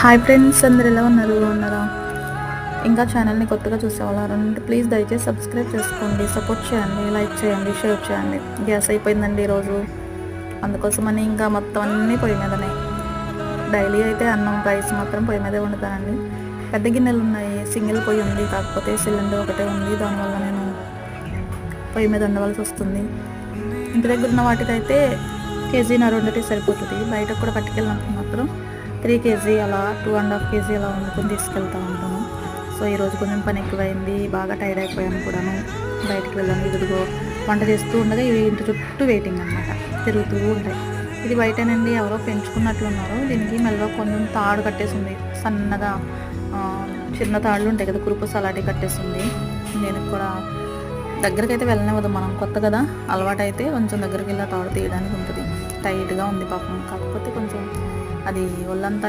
Hi friends, అందరు ఎలా ఉన్నారు? ఉన్నారా? ఇంకా ఛానల్ని కొత్తగా చూసేవాళ్ళంటే ప్లీజ్ దయచేసి సబ్స్క్రైబ్ చేసుకోండి, సపోర్ట్ చేయండి, లైక్ చేయండి, షేర్ చేయండి. గ్యాస్ అయిపోయిందండి ఈరోజు, అందుకోసమని ఇంకా మొత్తం అన్నీ పొయ్యి మీదనే. డైలీ అయితే అన్నం రైస్ మాత్రం పొయ్యి మీదే వండుతానండి. పెద్ద గిన్నెలు ఉన్నాయి, సింగిల్ పొయ్యి ఉంది, కాకపోతే సిలిండర్ ఒకటే ఉంది. దానివల్ల నేను పొయ్యి మీద ఉండవలసి వస్తుంది. ఇంటి దగ్గర ఉన్న వాటికైతే కేజీన్నర వండితే సరిపోతుంది. బయటకు కూడా పట్టుకెళ్ళినప్పుడు మాత్రం 3 kg అలా 2.5 kg అలా వండుకొని తీసుకెళ్తూ ఉంటాను. సో ఈరోజు కొంచెం పని ఎక్కువైంది, బాగా టైర్డ్ అయిపోయాను కూడాను. బయటికి వెళ్ళాను. ఇదిగో వంట చేస్తూ ఉండగా ఇవి ఇంటి చుట్టూ వెయిటింగ్ అనమాట, తిరుగుతూ ఉంటాయి. ఇది బయటనండి ఎవరో పెంచుకున్నట్లున్నారు. దీనికి మెల్లగా కొంచెం తాడు కట్టేసింది, సన్నగా చిన్న తాళ్ళు ఉంటాయి కదా, కురుపుస్ అలాంటివి కట్టేసింది. నేను కూడా దగ్గరకైతే వెళ్ళనివ్వదు, మనం కొత్త కదా, అలవాటైతే కొంచెం దగ్గరికి వెళ్ళి తాడు తీయడానికి ఉంటుంది. టైట్గా ఉంది పాపం, కాకపోతే కొంచెం అది ఒళ్ళంతా